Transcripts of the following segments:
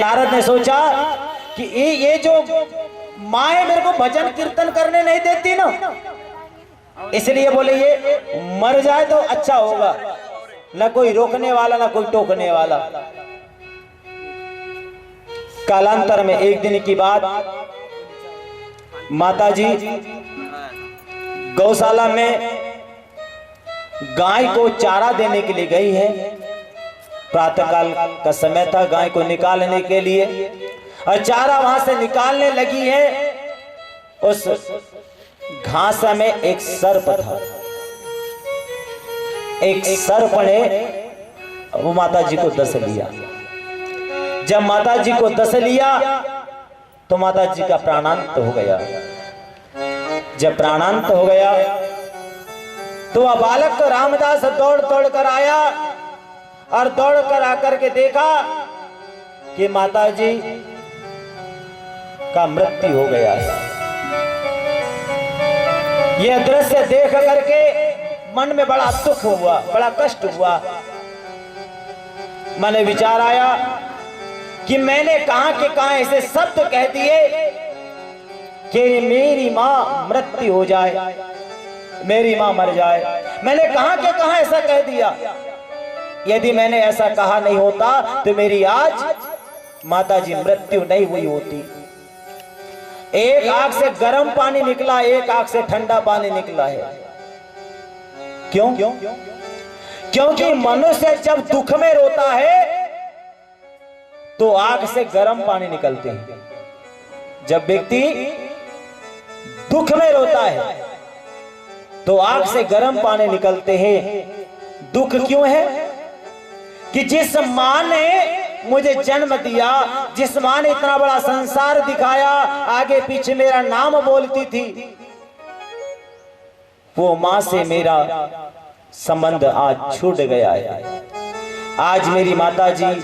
नारद ने सोचा कि ये जो माए मेरे को भजन कीर्तन करने नहीं देती ना, इसलिए बोले ये मर जाए तो अच्छा होगा, ना कोई रोकने वाला ना कोई टोकने वाला। कालांतर में एक दिन की बात, माताजी गौशाला में गाय को चारा देने के लिए गई है। प्रातःकाल का समय था, गाय को निकालने के लिए, और चारा वहां से निकालने लगी है। उस घास में एक सर्प था। एक सर्प ने वो माता जी को डस लिया। जब माता जी को डस लिया तो माता जी का प्राणांत हो गया। जब प्राणांत हो गया तो वह बालक रामदास दौड़ दौड़ कर आया और दौड़ कर आकर के देखा कि माता जी का मृत्यु हो गया है। यह दृश्य देख करके मन में बड़ा दुख हुआ, बड़ा कष्ट हुआ। मन में विचार आया कि मैंने कहां के कहां ऐसे शब्द कह दिए कि मेरी मां मृत्यु हो जाए, मेरी मां मर जाए। मैंने कहां के कहां ऐसा कह दिया। यदि मैंने ऐसा कहा नहीं होता तो मेरी आज माता जी मृत्यु नहीं हुई होती। एक आंख से गर्म पानी निकला, एक आंख से ठंडा पानी निकला है। क्यों? क्योंकि मनुष्य जब दुख में रोता है तो आंख से गर्म पानी निकलते हैं। जब व्यक्ति दुख में रोता है तो आंख से गर्म पानी निकलते हैं। दुख क्यों है? कि जिस मां ने मुझे जन्म दिया, जिस मां ने इतना बड़ा संसार दिखाया, आगे पीछे मेरा नाम बोलती थी, वो मां से मेरा संबंध आज छूट गया है। आज मेरी माता जी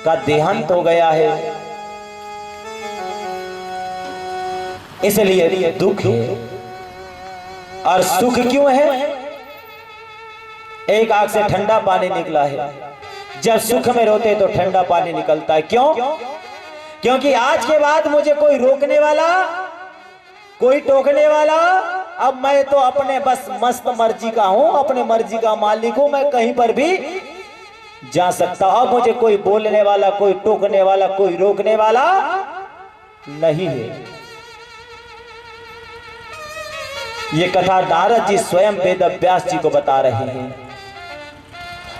का देहांत हो गया है, इसलिए दुख है। और सुख क्यों है? एक आंख से ठंडा पानी निकला है। जब सुख में रोते तो ठंडा पानी निकलता है। क्यों? क्योंकि आज के बाद मुझे कोई रोकने वाला, कोई टोकने वाला, अब मैं तो अपने बस मस्त मर्जी का हूं, अपने मर्जी का मालिक हूं, मैं कहीं पर भी जा सकता हूं। अब मुझे कोई बोलने वाला, कोई टोकने वाला, कोई रोकने वाला नहीं है। ये कथा नारद जी स्वयं वेद व्यास जी को बता रहे हैं।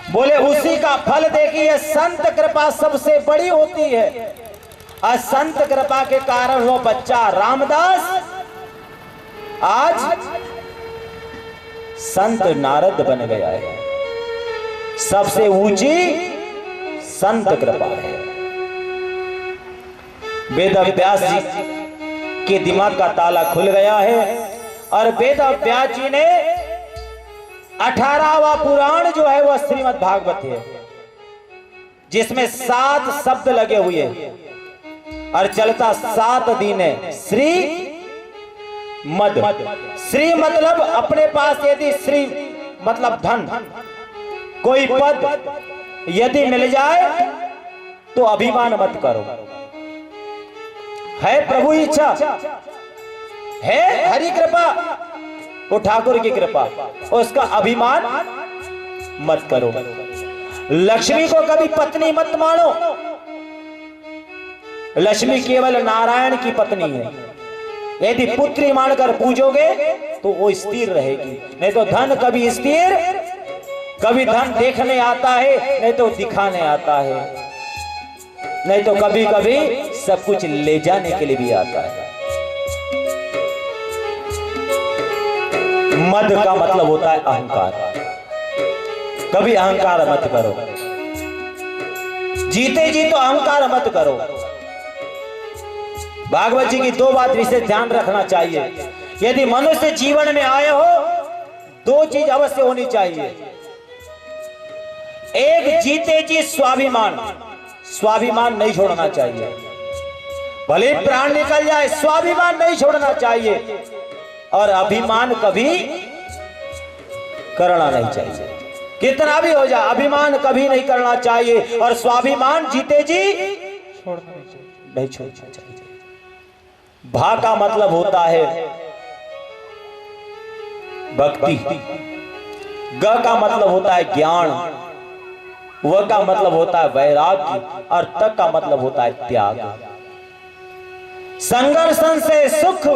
बोले उसी का फल देखिए, संत कृपा सबसे बड़ी होती है। और संत कृपा के कारण वो बच्चा रामदास आज संत नारद बन गया है। सबसे ऊंची संत कृपा है। वेद व्यास जी के दिमाग का ताला खुल गया है और वेद व्यास जी ने 18वां पुराण जो है वह श्रीमद् भागवत है, जिसमें 7 शब्द लगे हुए हैं और चलता 7 दिन है। श्री मद, श्री मतलब अपने पास यदि श्री मतलब धन, कोई पद यदि मिल जाए तो अभिमान मत करो। है प्रभु इच्छा, है हरि कृपा, वो ठाकुर की कृपा, उसका अभिमान मत करो। लक्ष्मी को कभी पत्नी मत मानो। लक्ष्मी केवल नारायण की पत्नी है। यदि पुत्री मानकर पूजोगे तो वो स्थिर रहेगी। नहीं तो धन कभी स्थिर, कभी धन देखने आता है, नहीं तो दिखाने आता है, नहीं तो कभी कभी सब कुछ ले जाने के लिए भी आता है। मद का मतलब होता है अहंकार। कभी अहंकार मत करो। जीते जी तो अहंकार मत करो। भागवत जी की 2 बात विशेष ध्यान रखना चाहिए। यदि मनुष्य जीवन में आए हो 2 चीज अवश्य होनी चाहिए। एक, जीते जी स्वाभिमान, स्वाभिमान नहीं छोड़ना चाहिए। भले प्राण निकल जाए, स्वाभिमान नहीं छोड़ना चाहिए। और अभिमान कभी करना नहीं चाहिए। कितना भी हो जाए अभिमान कभी नहीं करना चाहिए। और स्वाभिमान जीते जी छोड़ना नहीं चाहिए। नहीं छोड़ना चाहिए। भा का मतलब होता है भक्ति, ग का मतलब होता है ज्ञान, व का मतलब होता है वैराग्य और त का मतलब होता है त्याग। संघर्षण से सुख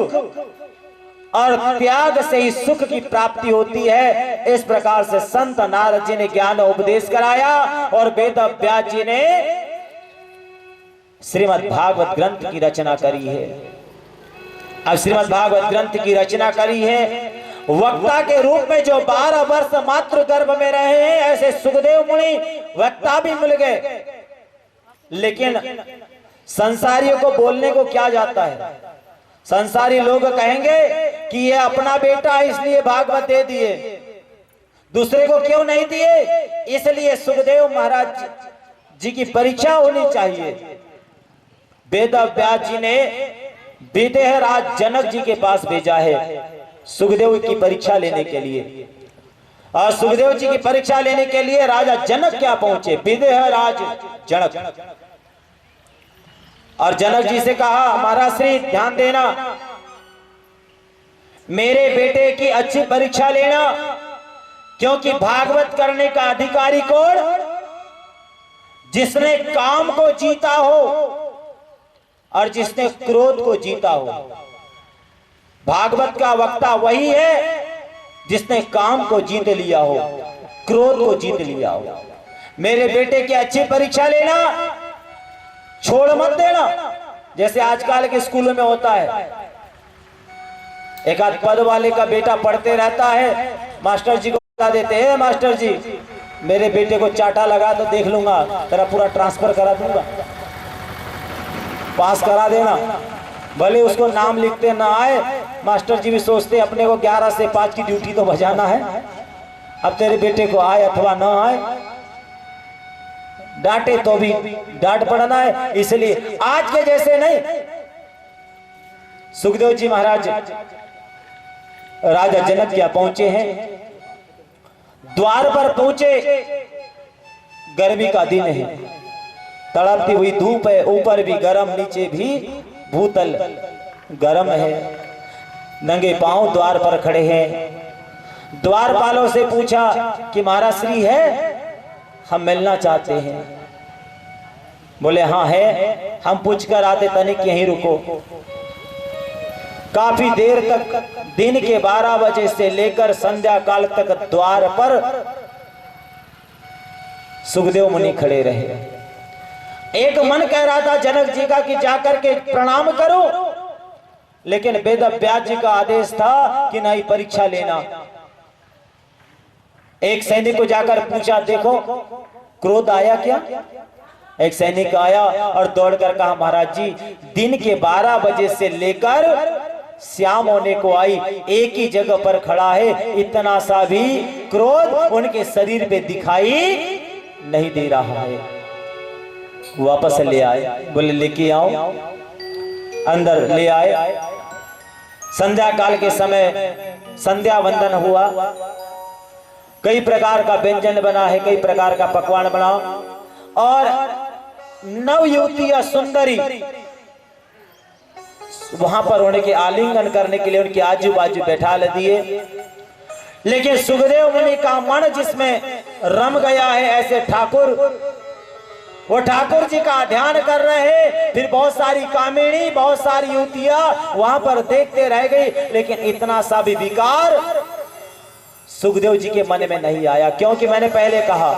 और त्याग से ही सुख की प्राप्ति होती है। इस प्रकार से संत नारद जी ने ज्ञान उपदेश कराया और वेद व्यास जी ने श्रीमद् भागवत ग्रंथ की रचना करी है। अब श्रीमद् भागवत ग्रंथ की रचना करी है वक्ता के रूप में जो 12 वर्ष मातृ गर्भ में रहे हैं, ऐसे सुखदेव मुनि वक्ता भी मिल गए। लेकिन संसारियों को बोलने को क्या जाता है? संसारी लोग कहेंगे कि ये अपना बेटा इसलिए भागवत दे दिए, दूसरे को क्यों नहीं दिए? इसलिए सुखदेव महाराज जी की परीक्षा होनी चाहिए। वेद व्यास जी ने विदेहराज जनक जी के पास भेजा है सुखदेव की परीक्षा लेने के लिए। और सुखदेव जी की परीक्षा लेने के लिए राजा जनक क्या पहुंचे? विदेहराज जनक। और जनक जी से कहा, महाराज श्री ध्यान देना, मेरे बेटे की अच्छी परीक्षा लेना, क्योंकि भागवत करने का अधिकारी कौन? जिसने काम को जीता हो और जिसने क्रोध को जीता हो। भागवत का वक्ता वही है जिसने काम को जीत लिया हो, क्रोध को जीत लिया हो। मेरे बेटे की अच्छी परीक्षा लेना, छोड़ मत देना। जैसे आजकल के स्कूलों में होता है, एक आध पद वाले का बेटा पढ़ते रहता है, मास्टर जी को बता देते हैं, मास्टर जी मेरे बेटे को चाटा लगा तो देख लूंगा, तेरा पूरा ट्रांसफर करा दूंगा, पास करा देना। भले उसको नाम लिखते ना आए, मास्टर जी भी सोचते अपने को 11 से 5 की ड्यूटी तो बजाना है। अब तेरे बेटे को आए अथवा ना आए, डांटे तो भी डांट पड़ना है। इसलिए आज के जैसे नहीं, सुखदेव जी महाराज राजा जनक जी पहुंचे हैं, द्वार पर पहुंचे। गर्मी का दिन है, तड़पती हुई धूप है, ऊपर भी गरम, नीचे भी भूतल गरम है। नंगे पांव द्वार पर खड़े हैं। द्वारपालों से पूछा कि महाराज श्री है, हम मिलना चाहते हैं। बोले हाँ है, हम पूछ कर आते, तनिक यहीं रुको। काफी देर तक, दिन के 12 बजे से लेकर संध्या काल तक द्वार पर सुखदेव मुनि खड़े रहे। एक मन कह रहा था जनक जी का कि जाकर के प्रणाम करो, लेकिन वेद व्यास जी का आदेश था कि नहीं, परीक्षा लेना। एक सैनिक को जाकर पूछा, देखो क्रोध आया क्या? एक सैनिक आया और दौड़कर कहा, महाराज जी दिन के 12 बजे से लेकर शाम होने को आई, एक ही जगह पर खड़ा है, इतना सा भी क्रोध उनके शरीर पे दिखाई नहीं दे रहा है। वापस ले आए। बोले लेके आओ। अंदर ले आए। संध्या काल के समय संध्या वंदन हुआ। कई प्रकार का व्यंजन बना है, कई प्रकार का पकवान बना, और नव युवती या सुंदरी वहां पर उनके आलिंगन करने के लिए उनके आजू बाजू बैठा दिए। लेकिन सुखदेव मुनि का मन जिसमें रम गया है, ऐसे ठाकुर, वो ठाकुर जी का ध्यान कर रहे हैं। फिर बहुत सारी कामिनी, बहुत सारी युवतियां वहां पर देखते रह गई, लेकिन इतना सा भी विकार सुखदेव जी के मन में नहीं आया। क्योंकि मैंने पहले कहा,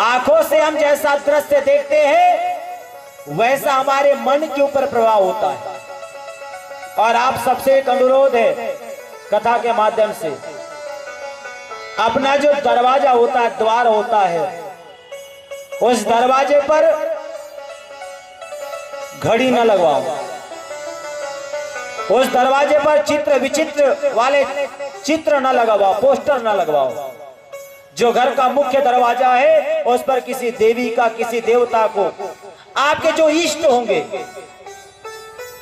आंखों से हम जैसा दृश्य देखते हैं वैसा हमारे मन के ऊपर प्रभाव होता है। और आप सबसे एक अनुरोध है कथा के माध्यम से, अपना जो दरवाजा होता है, द्वार होता है, उस दरवाजे पर घड़ी न लगवाओ। उस दरवाजे पर चित्र विचित्र वाले चित्र न लगवाओ, पोस्टर न लगवाओ। जो घर का मुख्य दरवाजा है उस पर किसी देवी का, किसी देवता को, आपके जो इष्ट होंगे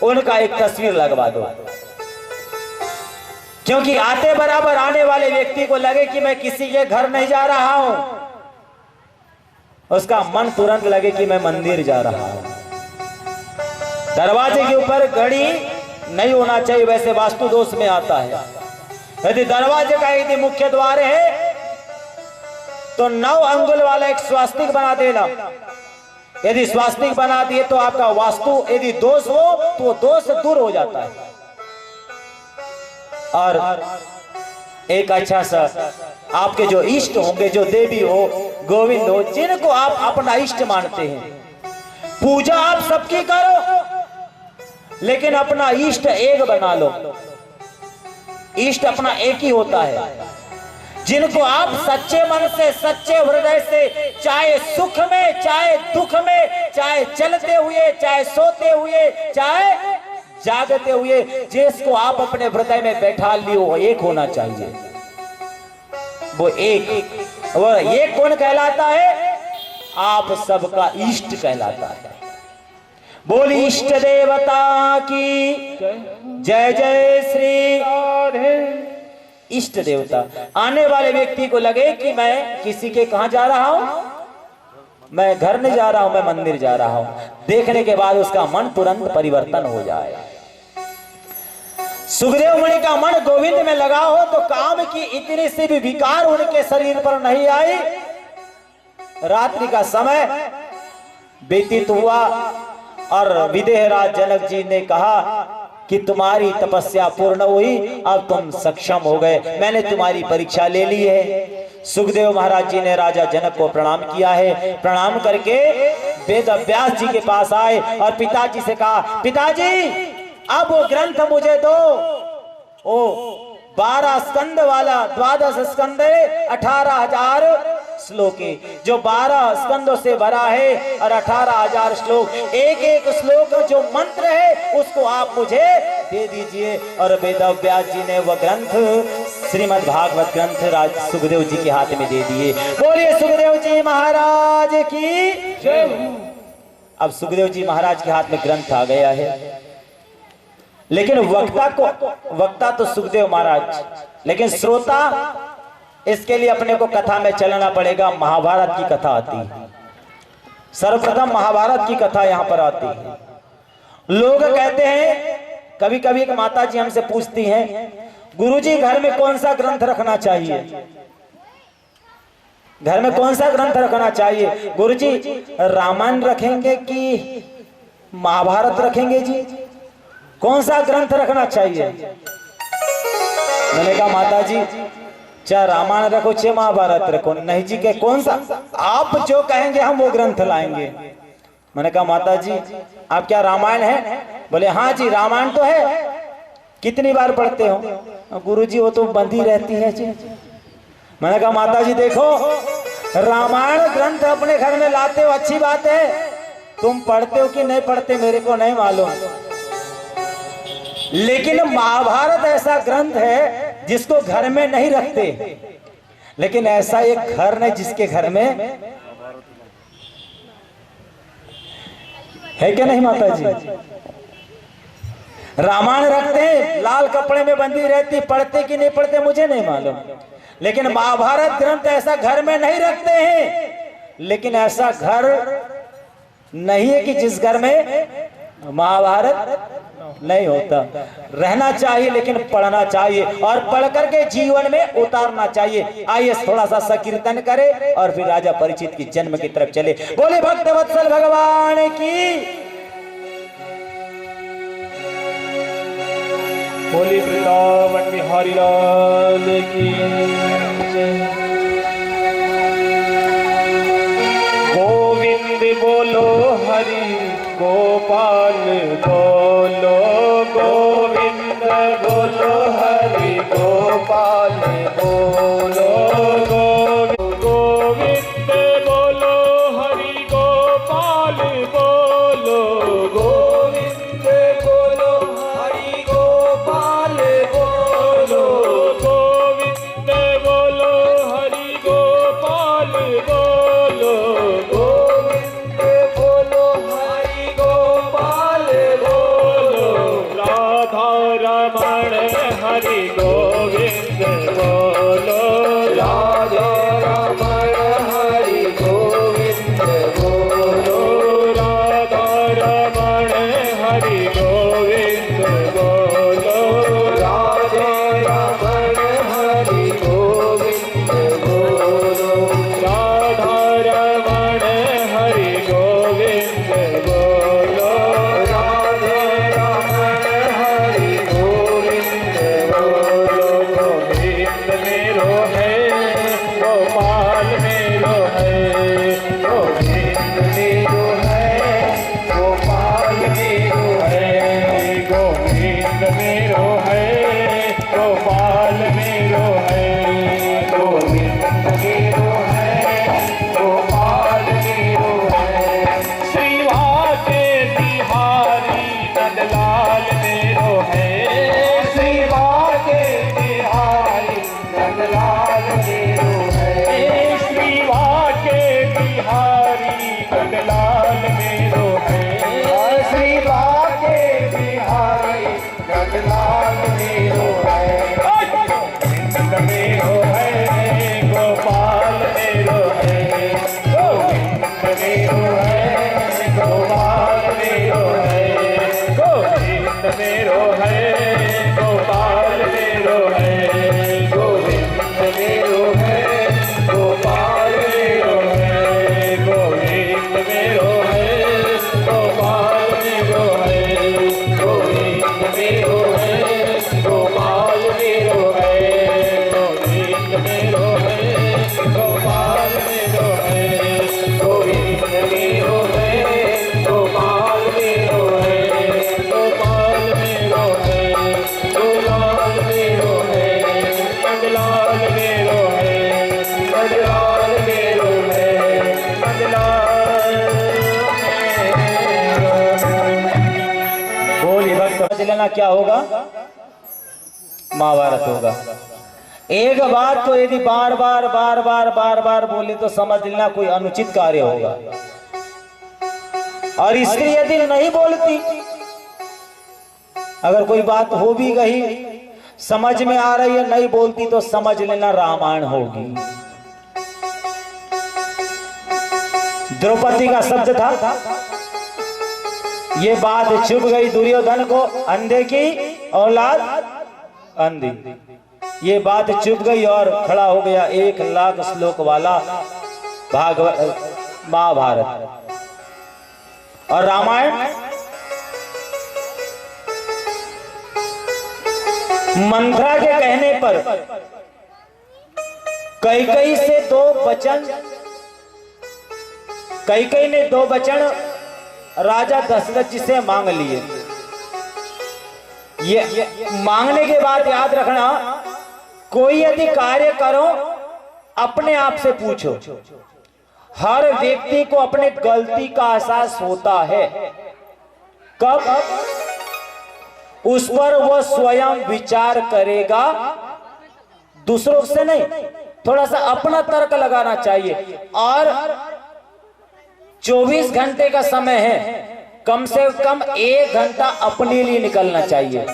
उनका एक तस्वीर लगवा दो। क्योंकि आते बराबर आने वाले व्यक्ति को लगे कि मैं किसी के घर नहीं जा रहा हूं, उसका मन तुरंत लगे कि मैं मंदिर जा रहा हूं। दरवाजे के ऊपर घड़ी नहीं होना चाहिए, वैसे वास्तु दोष में आता है। यदि दरवाजे का यदि मुख्य द्वार है तो 9 अंगुल वाला एक स्वास्तिक बना देना। यदि स्वास्तिक बना दिए तो आपका वास्तु यदि दोष हो तो वो दोष दूर हो जाता है। और एक अच्छा सा आपके जो इष्ट होंगे, जो देवी हो, गोविंद हो, जिनको आप अपना इष्ट मानते हैं, पूजा आप सबकी करो, लेकिन अपना इष्ट एक बना लो। इष्ट अपना एक ही होता है, जिनको आप सच्चे मन से, सच्चे हृदय से, चाहे सुख में, चाहे दुख में, चाहे चलते हुए, चाहे सोते हुए, चाहे जागते हुए, जिसको आप अपने हृदय में बैठा लियो, वो एक होना चाहिए। वो एक कौन कहलाता है? आप सबका इष्ट कहलाता है। बोली इष्ट देवता की जय जय श्री। इष्ट देवता, आने वाले व्यक्ति को लगे कि मैं किसी के कहां जा रहा हूं, मैं घर नहीं जा रहा हूं, मैं मंदिर जा रहा हूं, देखने के बाद उसका मन तुरंत परिवर्तन हो जाए। सुखदेव मुनि का मन गोविंद में लगा हो तो काम की इतनी सी भी विकार उनके शरीर पर नहीं आई। रात्रि का समय व्यतीत हुआ और विदेहराज जनक जी ने कहा कि तुम्हारी तपस्या पूर्ण हुई, अब तुम सक्षम हो गए, मैंने तुम्हारी परीक्षा ले ली है। सुखदेव महाराज जी ने राजा जनक को प्रणाम किया है। प्रणाम करके वेद व्यास जी के पास आए और पिताजी से कहा, पिताजी अब वो ग्रंथ मुझे दो। ओ 12 स्कंद वाला, 12 स्कंद 18,000 श्लोक है, जो 12 स्कंदों से भरा है और 18,000 श्लोक, एक एक श्लोक जो मंत्र है उसको आप मुझे दे दीजिए। और वेद व्यास जी ने वह ग्रंथ श्रीमद् भागवत ग्रंथ राज सुखदेव जी के हाथ में दे दिए। बोलिए सुखदेव जी महाराज की जय। अब सुखदेव जी महाराज के हाथ में ग्रंथ आ गया है, लेकिन वक्ता तो सुखदेव महाराज, लेकिन श्रोता, इसके लिए अपने को कथा में चलना पड़ेगा। महाभारत की कथा आती है, सर्वप्रथम महाभारत की कथा यहाँ पर आती है। लोग कहते हैं, कभी कभी एक माता जी हमसे पूछती हैं, गुरुजी घर में कौन सा ग्रंथ रखना चाहिए, घर में कौन सा ग्रंथ रखना चाहिए गुरुजी, रामायण रखेंगे कि महाभारत रखेंगे जी, कौन सा ग्रंथ रखना चाहिए? मैंने कहा माता जी चाहे रामायण रखो चाहे महाभारत रखो। नहीं जी, के कौन सा? आप जो कहेंगे हम वो ग्रंथ लाएंगे। मैंने कहा माता जी आप क्या रामायण है? बोले हाँ जी रामायण तो है। कितनी बार पढ़ते हो? गुरुजी वो तो बंदी रहती है जी। मैंने कहा माता जी देखो, रामायण ग्रंथ अपने घर में लाते हो अच्छी बात है, तुम पढ़ते हो कि नहीं पढ़ते मेरे को नहीं मालूम, लेकिन महाभारत ऐसा ग्रंथ है जिसको घर में नहीं रखते। लेकिन ऐसा एक घर नहीं जिसके घर में है क्या नहीं माता जी? रामायण रखते हैं, लाल कपड़े में बंदी रहती, पढ़ते कि नहीं पढ़ते मुझे नहीं मालूम, लेकिन महाभारत ग्रंथ ऐसा घर में नहीं रखते हैं। लेकिन ऐसा घर नहीं है कि जिस घर में महाभारत नहीं होता। रहना चाहिए लेकिन पढ़ना चाहिए और पढ़ करके जीवन में उतारना चाहिए। आइए थोड़ा सा संकीर्तन करें और फिर राजा परीक्षित की जन्म की तरफ चले। बोले भक्त वत्सल भगवान की, बोले वृंदावन बिहारी लाल की। गोविंद बोलो हरि गोपाल बोलो, गोविंद बोलो हरि गोपाल बोलो, गोविंद बोलो हरि गोपाल बोलो, गोविंद बोलो हरि गोपाल बोलो, गोविंद बोलो हरि गोपाल बोलो, गोविंद बोलो हरि गोपाल बोलो, राधा रमण हरि गोविंद बोलो, राधा रमण हरि गोविंद बोलो, राधा रमण हरि गोविंद बोलो राधे रमण हरि गोविंद बोलो राधा रमण हरि गोविंद बोलो राधे रमण हरि गोविंद बोलो गोविंद मेरो है गोपाल मेरो है गोविंद मेरो है गोपाल मेरो है गोविंद मेरो है गोपाल मेरो है गोविंद मेरो है गोपाल मेरो है श्रीवाके बिहारी नंदलाल मेरो है श्रीवाके बिहारी नंदलाल मेरो है श्रीवाके बिहारी नंदलाल मेरो है श्रीवाके बिहारी नंदलाल मेरो है गोविंद मेरो है गोपाल मेरो है गोविंद मेरो है गोपाल मेरो है गोविंद मेरो है गोपाल मेरो है गोविंद मेरो है गोपाल मेरो है गोविंद मेरो है गोपाल मेरो है गोविंद मेरो है गोपाल मेरो है गोविंद मेरो है गोपाल मेरो है गोविंद मेरो है गोपाल मेरो है गोपाल मेरो है गोपाल मेरो है नंदलाल मेरो है नंदलाल मेरो है नंदलाल बोली भक्त समझ लेना क्या होगा, महाभारत होगा। एक बात तो यदि बार बार बार बार बार बार बोले तो समझ लेना कोई अनुचित कार्य होगा। और स्त्री यदि नहीं बोलती, अगर कोई बात हो भी गई समझ में आ रही है नहीं बोलती तो समझ लेना रामायण होगी। द्रौपदी का शब्द था, ये बात चुभ गई दुर्योधन को, अंधे की औलाद अंधी। ये बात चुभ गई और खड़ा हो गया 1,00,000 श्लोक वाला भागवत महाभारत और रामायण। मंथरा के कहने पर कैकेयी से 2 वचन, कैकेयी ने 2 वचन राजा दशरथ जी से मांग लिए। ये मांगने के बाद याद रखना, कोई यदि कार्य करो अपने आप से पूछो। हर व्यक्ति को अपने गलती का एहसास होता है, कब उस पर वह स्वयं विचार करेगा, दूसरों से नहीं। थोड़ा सा अपना तर्क लगाना चाहिए। और 24 घंटे का समय है, कम से कम 1 घंटा अपने लिए निकलना चाहिए,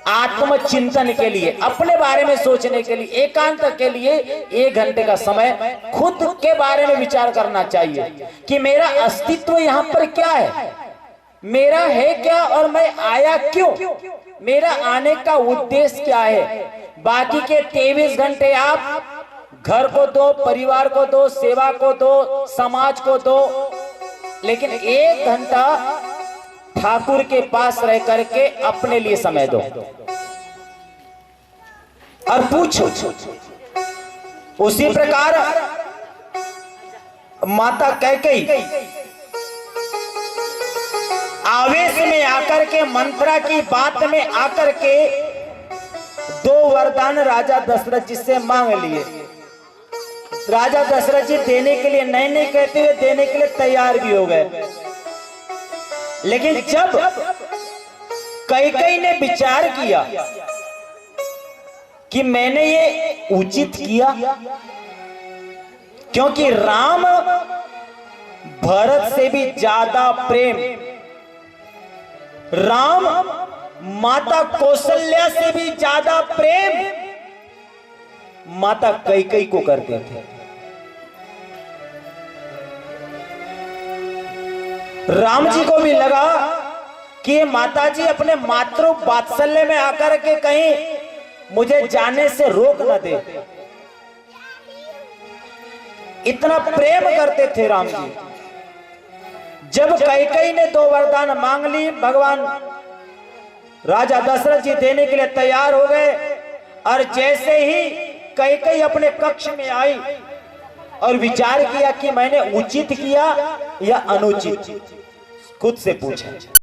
आत्मचिंतन के लिए, अपने बारे में सोचने के लिए, एकांत के लिए 1 घंटे का समय खुद के बारे में विचार करना चाहिए कि मेरा अस्तित्व यहाँ पर क्या है, मेरा है क्या और मैं आया क्यों, मेरा आने का उद्देश्य क्या है। बाकी के 23 घंटे आप घर को दो, परिवार को दो, सेवा को दो, समाज को दो, लेकिन 1 घंटा ठाकुर के पास रह करके अपने लिए समय दो और पूछो। उसी प्रकार माता कैकेयी आवेश में आकर के, मंत्रा की बात में आकर के 2 वरदान राजा दशरथ जी से मांग लिए। राजा दशरथ जी देने के लिए नहीं नहीं कहते हुए देने के लिए तैयार भी हो गए। लेकिन जब कैकेयी ने विचार किया कि मैंने ये उचित किया, क्योंकि राम भरत से भी ज्यादा प्रेम, राम माता कौशल्या से भी ज्यादा प्रेम माता कैकेयी को करते थे। राम जी को भी लगा कि ये माताजी अपने मातृ वात्सल्य में आकर के कहीं मुझे जाने से रोक न दे। इतना प्रेम करते थे राम जी। जब कैकेयी ने 2 वरदान मांग ली, भगवान राजा दशरथ जी देने के लिए तैयार हो गए। और जैसे ही कैकेयी अपने कक्ष में आई और विचार किया कि मैंने उचित किया या अनुचित, खुद से पूछा।